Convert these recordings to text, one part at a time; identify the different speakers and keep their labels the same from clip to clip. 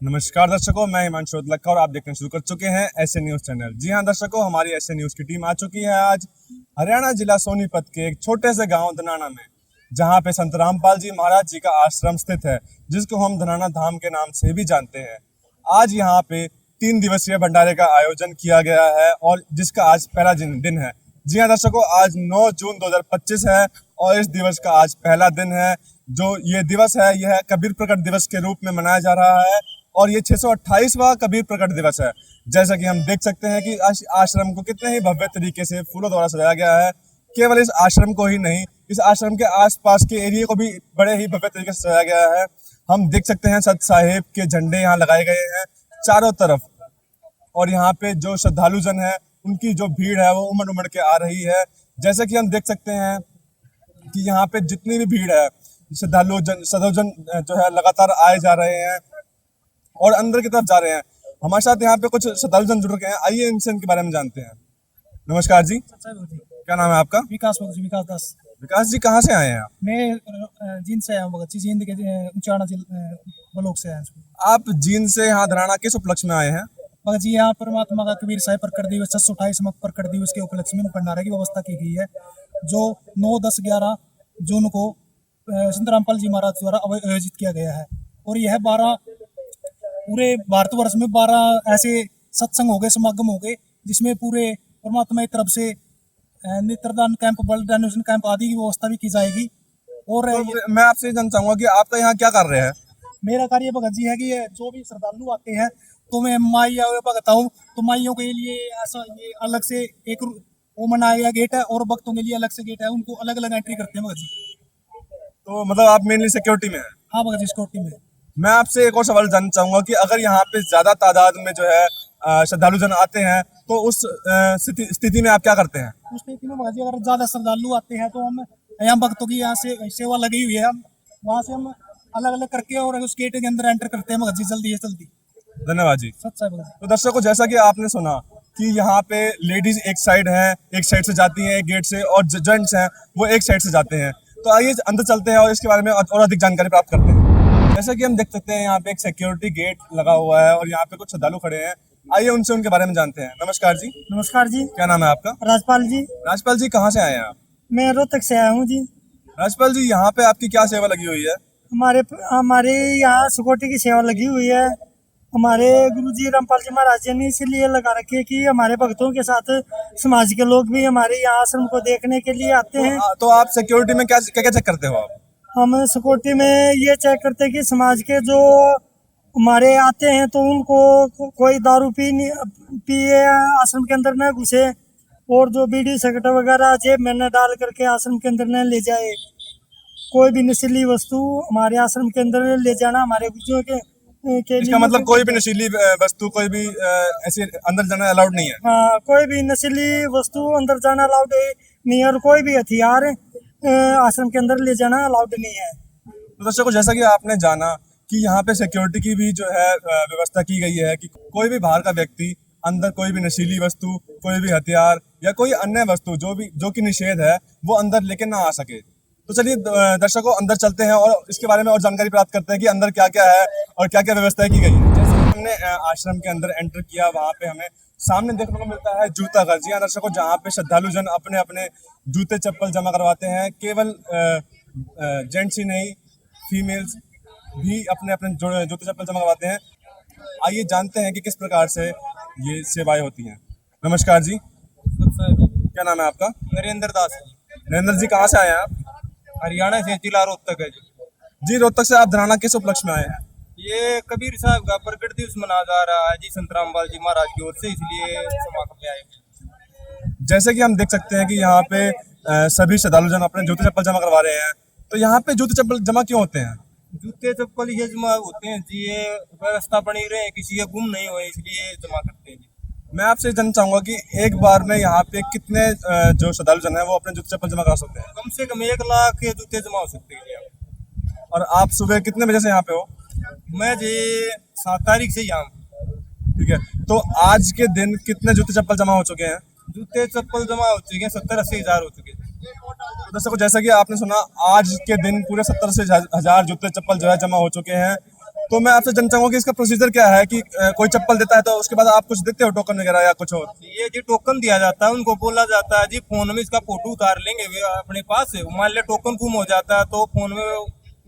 Speaker 1: नमस्कार दर्शकों, मैं हिमांशु लक्का और आप देखना शुरू कर चुके हैं ऐसे न्यूज चैनल। जी हां दर्शकों, हमारी ऐसे न्यूज की टीम आ चुकी है आज हरियाणा जिला सोनीपत के एक छोटे से गांव धनाना में, जहां पे संत रामपाल जी महाराज जी का आश्रम स्थित है, जिसको हम धनाना धाम के नाम से भी जानते हैं। आज यहाँ पे 3 दिवसीय भंडारे का आयोजन किया गया है और जिसका आज पहला दिन है। जी हाँ दर्शकों, आज 9 जून 2025 है और इस दिवस का आज पहला दिन है। जो ये दिवस है यह कबीर प्रकट दिवस के रूप में मनाया जा रहा है और ये 628वां कबीर प्रकट दिवस है। जैसा कि हम देख सकते हैं कि आश्रम को कितने ही भव्य तरीके से फूलों द्वारा सजाया गया है। केवल इस आश्रम को ही नहीं, इस आश्रम के आसपास के एरिया को भी बड़े ही भव्य तरीके से सजाया गया है। हम देख सकते हैं सत साहिब के झंडे यहाँ लगाए गए हैं चारों तरफ और यहाँ पे जो श्रद्धालु जन है उनकी जो भीड़ है वो उमड़ उमड़ के आ रही है। जैसे कि हम देख सकते हैं कि यहाँ पे जितनी भी भीड़ है, श्रद्धालु जन जो है लगातार आए जा रहे हैं और अंदर की तरफ जा रहे हैं। हमारे साथ यहाँ पे कुछ श्रद्धालु जन जुड़ रखे हैं, आइए इनसे इनके बारे में जानते हैं। नमस्कार जी, क्या नाम है आपका?
Speaker 2: विकास विकास दास।
Speaker 1: विकास जी, कहाँ से आए हैं आप?
Speaker 2: मैं जींद से आया हूँ, जींद के उचाना ब्लॉक से आया हूँ।
Speaker 1: आप जींद से यहाँ धराना किस उपलक्ष्य में आए हैं?
Speaker 2: भगत जी, यहाँ परमात्मा का कबीर साहिब प्रकट दिवस 628वां प्रकट दिवस के उपलक्ष्य में भंडारे की व्यवस्था की गई है, जो 9, 10, 11 जून को संत रामपाल जी महाराज द्वारा आयोजित किया गया है। और यह 12 पूरे भारतवर्ष में 12 ऐसे सत्संग हो गए, समागम हो गए, जिसमें पूरे परमात्मा की तरफ से नेत्रदान कैंप, ब्लड डोनेशन कैंप आदि की व्यवस्था भी की जाएगी। और
Speaker 1: तो मैं आपसे जानना चाहूंगा कि आपका यहाँ क्या कार्य है?
Speaker 2: मेरा कार्य भगत जी है कि जो भी श्रद्धालु आते हैं तो मैं माई भगत हूँ, तो माइयों के लिए ऐसा ये अलग से एक वो बनाया गया गेट है और भक्तों के लिए अलग से गेट है, उनको अलग अलग एंट्री करते हैं भगत जी।
Speaker 1: तो मतलब आप मेनली सिक्योरिटी में हैं?
Speaker 2: हाँ भगत जी, सिक्योरिटी में।
Speaker 1: मैं आपसे एक और सवाल जानना चाहूंगा कि अगर यहाँ पे ज्यादा तादाद में जो है श्रद्धालु जन आते हैं तो उस स्थिति में आप क्या करते हैं?
Speaker 2: उस स्थिति में भगत जी अगर ज्यादा श्रद्धालु आते हैं तो हम यहाँ भक्तों की यहाँ से सेवा लगी हुई है, हम वहाँ से हम अलग अलग करके और उस गेट के अंदर एंटर करते हैं भगत जी, जल्दी से जल्दी।
Speaker 1: धन्यवाद जी।
Speaker 2: सच है भगत जी।
Speaker 1: तो दर्शकों, जैसा कि आपने सुना कि यहाँ पे लेडीज एक साइड से जाती हैं एक गेट से और जेंट्स हैं वो एक साइड से जाते हैं। तो आइए अंदर चलते हैं और इसके बारे में और अधिक जानकारी प्राप्त करते हैं। जैसा कि हम देख सकते हैं यहाँ पे एक सिक्योरिटी गेट लगा हुआ है और यहाँ पे कुछ श्रद्धालु खड़े हैं। आइए उनसे उनके बारे में जानते हैं। नमस्कार जी।
Speaker 2: नमस्कार जी।
Speaker 1: क्या नाम है आपका?
Speaker 2: राजपाल जी।
Speaker 1: राजपाल जी, कहाँ से आए हैं आप?
Speaker 2: मैं रोहतक से आया हूँ जी।
Speaker 1: राजपाल जी, यहाँ पे आपकी क्या सेवा लगी हुई है?
Speaker 2: हमारे यहाँ सिक्योरिटी की सेवा लगी हुई है। हमारे गुरुजी रामपाल जी महाराज जी ने इसलिए लगा रखी है कि हमारे भक्तों के साथ समाज के लोग भी हमारे यहाँ आश्रम को देखने के लिए आते हैं।
Speaker 1: तो आप सिक्योरिटी में क्या क्या चेक करते हो आप?
Speaker 2: हम सिक्योरिटी में ये चेक करते हैं कि समाज के जो हमारे आते हैं तो उनको कोई दारू पिए आश्रम के अंदर न घुसे और जो बीड़ी सिगरेट वगैरह जेब में न डाल करके आश्रम के अंदर न ले जाए। कोई भी नशीली वस्तु हमारे आश्रम के अंदर ले जाना हमारे गुरुओं के
Speaker 1: इसका मतलब कोई भी नशीली वस्तु, कोई भी ऐसे अंदर जाना अलाउड नहीं है?
Speaker 2: हाँ, कोई भी नशीली वस्तु अंदर जाना अलाउड नहीं है और कोई भी हथियार आश्रम के अंदर ले जाना अलाउड नहीं है।
Speaker 1: तो दर्शकों, जैसा कि आपने जाना कि यहाँ पे सिक्योरिटी की भी जो है व्यवस्था की गई है कि कोई भी बाहर का व्यक्ति अंदर कोई भी नशीली वस्तु, कोई भी हथियार या कोई अन्य वस्तु जो कि निषेध है वो अंदर लेके ना आ सके। तो चलिए दर्शकों, अंदर चलते हैं और इसके बारे में और जानकारी प्राप्त करते हैं कि अंदर क्या क्या है और क्या क्या व्यवस्था की गई है। जैसे हमने आश्रम के अंदर एंटर किया, वहाँ पे हमें सामने देखने को मिलता है जूता घर। जी हाँ दर्शकों, जहाँ पे श्रद्धालु जन अपने अपने जूते चप्पल जमा करवाते हैं। केवल जेंट्स ही नहीं, फीमेल्स भी अपने अपने जूते चप्पल जमा करवाते हैं। आइए जानते हैं कि किस प्रकार से ये सेवाएं होती हैं। नमस्कार जी। क्या नाम है आपका?
Speaker 3: नरेंद्र दास।
Speaker 1: नरेंद्र जी, कहाँ से आए हैं आप?
Speaker 3: हरियाणा से, जिला रोहतक है
Speaker 1: जी। रोहतक से आप धराना किस उपलक्ष्य में आए हैं?
Speaker 3: ये कबीर साहब का प्रकट दिवस मनाया जा रहा है जी, संत रामपाल जी महाराज की ओर से, इसलिए समागम में आए।
Speaker 1: जैसे कि हम देख सकते हैं कि यहाँ पे सभी श्रद्धालु जन अपने जूते चप्पल जमा करवा रहे हैं। तो यहाँ पे जूते चप्पल जमा क्यों होते हैं?
Speaker 3: जूते चप्पल ये जमा होते हैं जी, ये व्यवस्था बनी रहे, किसी के गुम नहीं हुए, इसलिए जमा करते हैं जी।
Speaker 1: मैं आपसे जानना चाहूंगा कि एक बार में यहाँ पे कितने जो श्रद्धालु जन है वो अपने जूते चप्पल जमा करा सकते हैं?
Speaker 3: कम से कम 1 लाख के जूते जमा हो सकते हैं जी।
Speaker 1: और आप सुबह कितने बजे से यहाँ पे हो?
Speaker 3: मैं जी 7 तारीख से यहाँ।
Speaker 1: ठीक है, तो आज के दिन कितने जूते चप्पल जमा हो चुके हैं?
Speaker 3: जूते चप्पल जमा हो चुके हैं 70-80 हज़ार हो चुके हैं।
Speaker 1: तो दर्शकों, जैसा कि आपने सुना, आज के दिन पूरे 70 से 1000 जूते चप्पल जो है जमा हो चुके हैं। तो मैं आपसे जानना चाहूंगा कि इसका प्रोसीजर क्या है कि कोई चप्पल देता है तो उसके बाद आप कुछ देते हो टोकन वगैरह या कुछ और?
Speaker 3: ये जी टोकन दिया जाता है, उनको बोला जाता है जी फोन में इसका फोटो उतार लेंगे वे अपने पास से, मान लिया टोकन गुम हो जाता है तो फोन में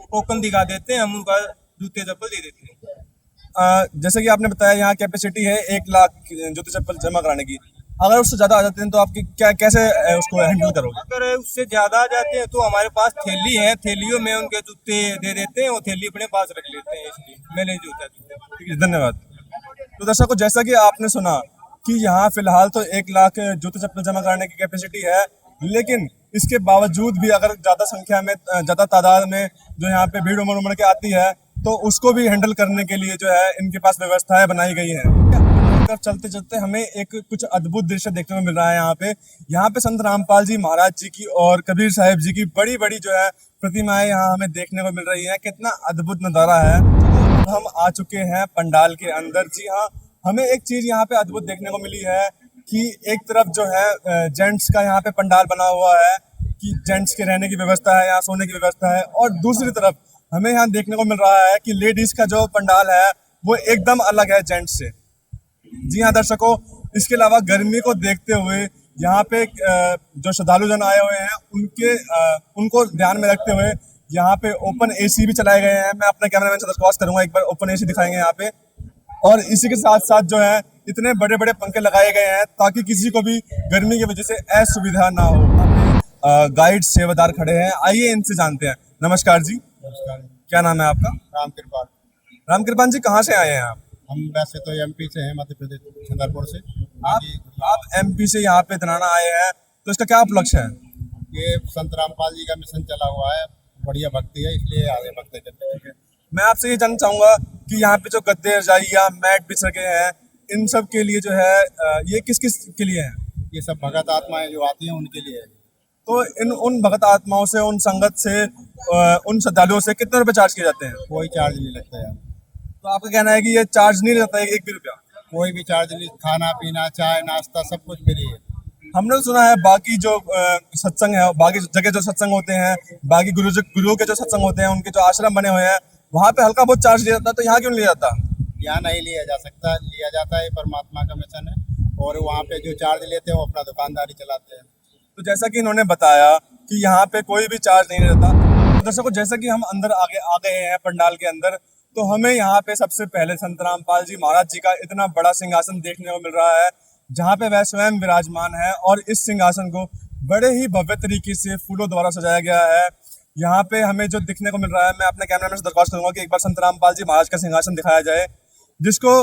Speaker 3: टोकन दिखा देते हैं, हम उनका जूते चप्पल दे देते हैं।
Speaker 1: जैसे कि आपने बताया यहाँ कैपेसिटी है 1 लाख जूते चप्पल जमा कराने की। अगर उससे ज्यादा आ जाते हैं तो आपकी क्या कैसे उसको हैंडल करोगे?
Speaker 3: अगर उससे ज्यादा आ जाते हैं तो हमारे पास थैली है, थैलियों में उनके जूते दे देते हैं, वो थैली अपने पास रख लेते हैं, इसलिए मैंने जूता जूते।
Speaker 1: ठीक है, धन्यवाद। तो दर्शकों, जैसा कि आपने सुना कि यहाँ फिलहाल तो 1 लाख जूते चप्पल जमा कराने की कैपेसिटी है, लेकिन इसके बावजूद भी अगर ज्यादा संख्या में ज्यादा तादाद में जो यहाँ पे भीड़ उमड़ उमड़ के आती है तो उसको भी हैंडल करने के लिए जो है इनके पास व्यवस्थाएं बनाई गई हैं। चलते चलते हमें एक कुछ अद्भुत दृश्य देखने को मिल रहा है। यहाँ पे संत रामपाल जी महाराज जी की और कबीर साहिब जी की बड़ी बड़ी जो है प्रतिमाएं यहाँ हमें देखने को मिल रही है। कितना अद्भुत नजारा है। हम आ चुके हैं पंडाल के अंदर। जी हाँ, हमें एक चीज यहाँ पे अद्भुत देखने को मिली है कि एक तरफ जो है जेंट्स का यहाँ पे पंडाल बना हुआ है कि जेंट्स के रहने की व्यवस्था है, यहाँ सोने की व्यवस्था है, और दूसरी तरफ हमें यहाँ देखने को मिल रहा है कि लेडीज का जो पंडाल है वो एकदम अलग है जेंट्स से। जी हाँ दर्शकों, इसके अलावा गर्मी को देखते हुए यहाँ पे जो श्रद्धालु जन आए हुए हैं उनको ध्यान में रखते हुए यहाँ पे ओपन एसी भी चलाए गए हैं। मैं अपने कैमरामैन से दरख्वास्त करूंगा, एक बार ओपन एसी दिखाएंगे यहाँ पे। और इसी के साथ साथ जो है इतने बड़े बड़े पंखे लगाए गए हैं ताकि किसी को भी गर्मी की वजह से असुविधा ना हो। गाइड सेवादार खड़े हैं, आइए इनसे जानते हैं। नमस्कार जी।
Speaker 4: नमस्कार।
Speaker 1: क्या नाम है आपका?
Speaker 4: रामकृपाल।
Speaker 1: रामकृपाल जी, कहाँ से आए हैं आप?
Speaker 4: हम वैसे तो एमपी से हैं, मध्य प्रदेश छतरपुर से।
Speaker 1: आप एमपी से यहाँ पे धनाना आए हैं, तो इसका क्या उपलक्ष्य है?
Speaker 4: ये संत रामपाल जी का मिशन चला हुआ है, बढ़िया भक्ति है, इसलिए आगे भक्ति करते हैं।
Speaker 1: मैं आपसे ये जानना चाहूंगा कि यहाँ पे जो गद्दे रजाई या मैट बिछ रखे हैं, इन सब के लिए जो है ये किस किस के लिए है?
Speaker 4: ये सब भगत आत्माएं जो आती हैं उनके लिए है।
Speaker 1: तो उन भगत आत्माओं से, उन संगत से, उन श्रद्धालुओं से कितने रुपए चार्ज किए जाते हैं?
Speaker 4: कोई चार्ज नहीं लगता है।
Speaker 1: तो आपका कहना है कि ये चार्ज नहीं लगता है 1 भी रुपया?
Speaker 4: कोई भी चार्ज नहीं, खाना पीना चाय नाश्ता सब कुछ फ्री है।
Speaker 1: हमने तो सुना है बाकी जो सत्संग है, बाकी जगह जो सत्संग होते हैं, बाकी गुरुओं के जो सत्संग होते हैं, उनके जो आश्रम बने हुए हैं, वहाँ पे हल्का बहुत चार्ज लिया जाता है, तो यहाँ क्यों नहीं लिया जाता?
Speaker 4: यहाँ नहीं लिया जा सकता, लिया जाता है, परमात्मा का मिशन है। और वहाँ पे जो चार्ज लेते हैं वो अपना दुकानदारी चलाते हैं।
Speaker 1: तो जैसा कि इन्होंने बताया कि यहाँ पे कोई भी चार्ज नहीं रहता। तो दर्शकों, जैसा कि हम अंदर आगे आ गए हैं पंडाल के अंदर, तो हमें यहाँ पे सबसे पहले संत रामपाल जी महाराज जी का इतना बड़ा सिंहासन देखने को मिल रहा है, जहाँ पे वह स्वयं विराजमान है। और इस सिंहासन को बड़े ही भव्य तरीके से फूलों द्वारा सजाया गया है। यहाँ पे हमें जो दिखने को मिल रहा है, मैं अपने कैमरामैन से दरख्वास्त करूंगा कि एक बार संत रामपाल जी महाराज का सिंहासन दिखाया जाए, जिसको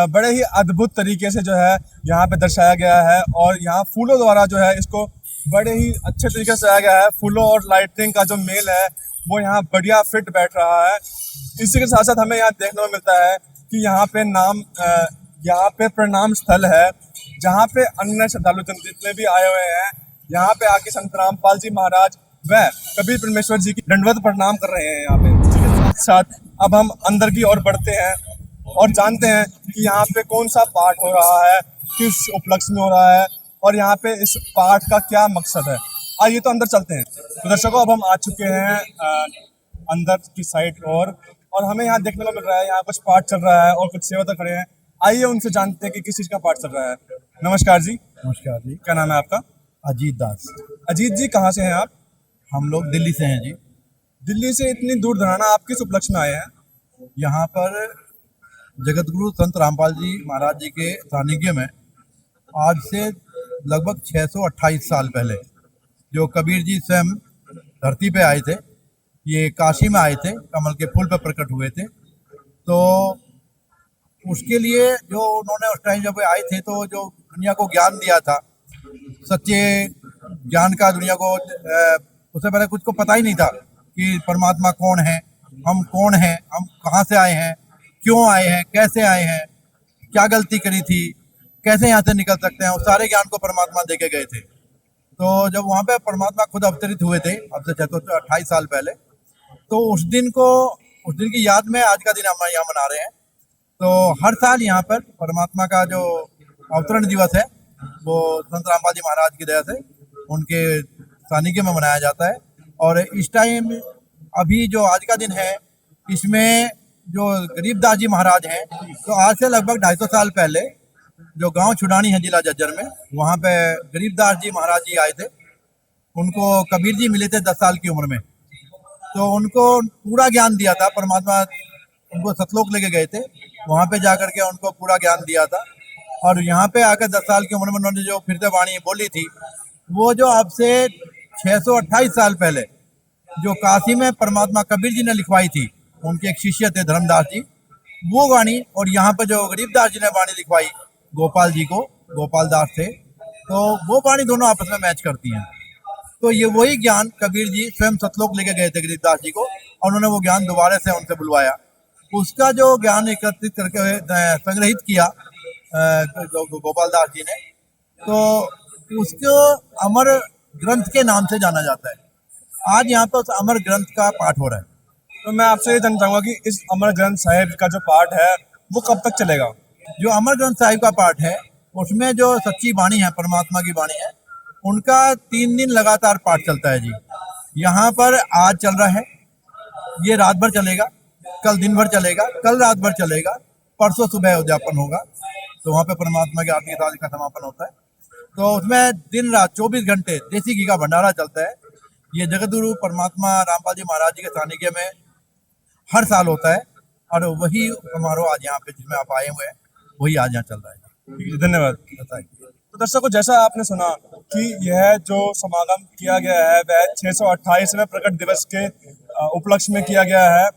Speaker 1: बड़े ही अद्भुत तरीके से जो है यहाँ पे दर्शाया गया है। और यहाँ फूलों द्वारा जो है इसको बड़े ही अच्छे तरीके से सजाया गया है। फूलों और लाइटिंग का जो मेल है वो यहाँ बढ़िया फिट बैठ रहा है। इसी के साथ साथ हमें यहाँ देखने को मिलता है कि यहाँ पे प्रणाम स्थल है, जहाँ पे अन्य श्रद्धालु जितने भी आए हुए हैं, यहाँ पे आके संत रामपाल जी महाराज व कबीर परमेश्वर जी की दंडवत प्रणाम कर रहे हैं यहाँ पे। इसी के साथ साथ अब हम अंदर की ओर बढ़ते हैं और जानते हैं कि यहाँ पे कौन सा पाठ हो रहा है, किस उपलक्ष्य में हो रहा है, और यहाँ पे इस पाठ का क्या मकसद है। आइए तो अंदर चलते हैं। तो दर्शकों, अब हम आ चुके हैं अंदर की साइड और हमें यहाँ देखने को मिल रहा है यहाँ कुछ पाठ चल रहा है और कुछ सेवक खड़े हैं। आइए उनसे जानते हैं कि किस चीज का पाठ चल रहा है। नमस्कार जी।
Speaker 5: नमस्कार जी।
Speaker 1: क्या नाम है आपका?
Speaker 5: अजीत दास।
Speaker 1: अजीत जी, कहाँ से हैं आप?
Speaker 5: हम लोग दिल्ली से हैं जी।
Speaker 1: दिल्ली से इतनी दूर धनाना आप किस उपलक्ष्य में आए हैं?
Speaker 5: यहाँ पर जगतगुरु संत रामपाल जी महाराज जी के सानिध्य में आज से लगभग 628 साल पहले जो कबीर जी स्वयं धरती पे आए थे, ये काशी में आए थे, कमल के फूल पर प्रकट हुए थे। तो उसके लिए जो उन्होंने उस टाइम जब आए थे तो जो दुनिया को ज्ञान दिया था, सच्चे ज्ञान का दुनिया को, उससे पहले कुछ को पता ही नहीं था कि परमात्मा कौन है, हम कौन हैं, हम कहाँ से आए हैं, क्यों आए हैं, कैसे आए हैं, क्या गलती करी थी, कैसे यहाँ से निकल सकते हैं, उस सारे ज्ञान को परमात्मा दे के गए थे। तो जब वहाँ पे परमात्मा खुद अवतरित हुए थे अब से 628 साल पहले, तो उस दिन की याद में आज का दिन हम यहाँ मना रहे हैं। तो हर साल यहाँ पर परमात्मा का जो अवतरण दिवस है वो संत रामपाल जी महाराज की दया से उनके सानिध्य में मनाया जाता है। और इस टाइम अभी जो आज का दिन है, इसमें जो गरीबदास जी महाराज हैं, तो आज से लगभग 250 साल पहले जो गांव छुडानी है जिला जज्जर में, वहाँ पे गरीबदास जी महाराज जी आए थे। उनको कबीर जी मिले थे 10 साल की उम्र में, तो उनको पूरा ज्ञान दिया था परमात्मा। उनको सतलोक लेके गए थे, वहाँ पे जाकर के उनको पूरा ज्ञान दिया था। और यहाँ पे आकर 10 साल की उम्र में उन्होंने जो फिर से वाणी बोली थी, वो जो अब से 628 साल पहले जो काशी में परमात्मा कबीर जी ने लिखवाई थी, उनके एक शिष्य थे धर्मदास जी, वो वाणी, और यहाँ पे जो गरीबदास जी ने वाणी लिखवाई गोपाल जी को, गोपाल दास थे, तो वो वाणी दोनों आपस में मैच करती हैं। तो ये वही ज्ञान कबीर जी स्वयं सतलोक लेके गए थे गरीबदास जी को, और उन्होंने वो ज्ञान दोबारा से उनसे बुलवाया। उसका जो ज्ञान एकत्रित करके संग्रहित किया गोपाल दास जी ने, तो उसको अमर ग्रंथ के नाम से जाना जाता है। आज यहाँ पर उस अमर ग्रंथ का पाठ हो रहा है।
Speaker 1: तो मैं आपसे ये जानना चाहूंगा कि इस अमर ग्रंथ साहिब का जो पाठ है वो कब तक चलेगा?
Speaker 5: जो अमर ग्रंथ साहिब का पाठ है, उसमें जो सच्ची वाणी है, परमात्मा की वाणी है, उनका 3 दिन लगातार पाठ चलता है जी। यहाँ पर आज चल रहा है, ये रात भर चलेगा, कल दिन भर चलेगा, कल रात भर चलेगा, परसों सुबह उद्यापन होगा, तो वहाँ पे परमात्मा की आरती के साथ का समापन होता है। तो उसमें दिन रात 24 घंटे देसी घी का भंडारा चलता है। ये जगत गुरु परमात्मा रामपाल जी महाराज जी के सानिध्य में हर साल होता है, और वही समारोह आज यहाँ पे जिसमें आप आए हुए हैं, वही आज यहाँ चल रहा है।
Speaker 1: धन्यवाद।
Speaker 5: बताइए।
Speaker 1: तो दर्शकों, जैसा आपने सुना कि यह जो समागम किया गया है वह 628वें प्रकट दिवस के उपलक्ष्य में किया गया है।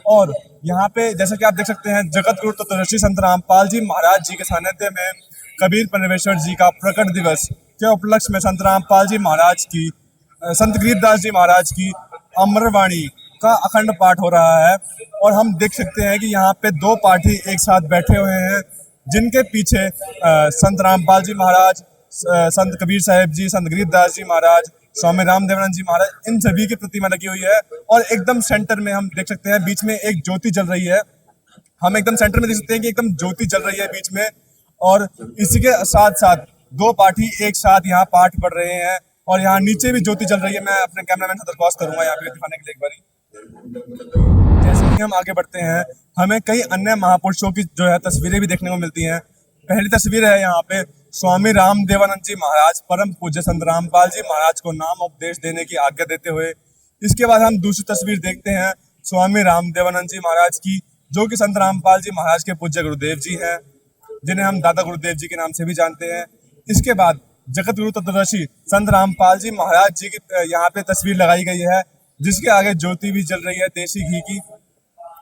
Speaker 1: और यहाँ पे जैसे कि आप देख सकते हैं, जगत गुरु तत्वदर्शी संत रामपाल जी महाराज जी के सानिध्य में कबीर परमेश्वर जी का प्रकट दिवस के उपलक्ष्य में संत रामपाल जी महाराज की, संत गरीबदास जी महाराज की अमरवाणी का अखंड पाठ हो रहा है। और हम देख सकते हैं कि यहाँ पे 2 पाठी एक साथ बैठे हुए हैं, जिनके पीछे संत रामपाल जी महाराज, संत कबीर साहिब जी, संत गरीबदास जी महाराज, स्वामी रामदेवानंद जी महाराज, इन सभी की प्रतिमा लगी हुई है। और एकदम सेंटर में हम देख सकते हैं बीच में एक ज्योति जल रही है। हम एकदम सेंटर में देख सकते हैं कि एकदम ज्योति जल रही है बीच में, और इसी के साथ साथ 2 पाठी एक साथ यहाँ पाठ पढ़ रहे हैं, और यहाँ नीचे भी ज्योति जल रही है। मैं अपने कैमरामैन से दरख्वास्त करूंगा यहाँ पे दिखाने के लिए एक बारी। जैसे ही हम आगे बढ़ते हैं, हमें कई अन्य महापुरुषों की जो है तस्वीरें भी देखने को मिलती हैं। पहली तस्वीर है यहाँ पे स्वामी रामदेवानंद जी महाराज, परम पूज्य संत रामपाल जी महाराज को नाम उपदेश देने की आज्ञा देते हुए। इसके बाद हम दूसरी तस्वीर देखते हैं स्वामी रामदेवानंद जी महाराज की, जो कि संत रामपाल जी महाराज के पूज्य गुरुदेव जी हैं, जिन्हें हम दादा गुरुदेव जी के नाम से भी जानते हैं। इसके बाद जगत गुरु तत्वदर्शी संत रामपाल जी महाराज जी की यहाँ पे तस्वीर लगाई गई है, जिसके आगे ज्योति भी जल रही है देसी घी की।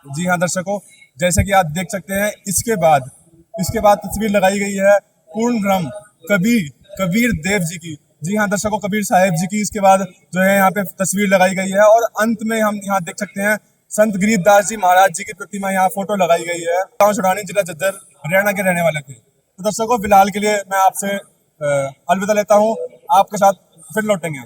Speaker 1: जी हाँ दर्शकों, जैसे कि आप देख सकते हैं, इसके बाद तस्वीर लगाई गई है पूर्ण ब्रह्म कबीर देव जी की। जी हाँ दर्शकों, कबीर साहिब जी की इसके बाद जो है यहाँ पे तस्वीर लगाई गई है। और अंत में हम यहाँ देख सकते हैं संत गरीबदास जी महाराज जी की प्रतिमा, यहाँ फोटो लगाई गई है। गाँव छुडानी, जिला जज्जर, हरियाणा के रहने वाले थे। तो दर्शकों, फिलहाल के लिए मैं आपसे अलविदा लेता हूँ, आपके साथ फिर लौटेंगे।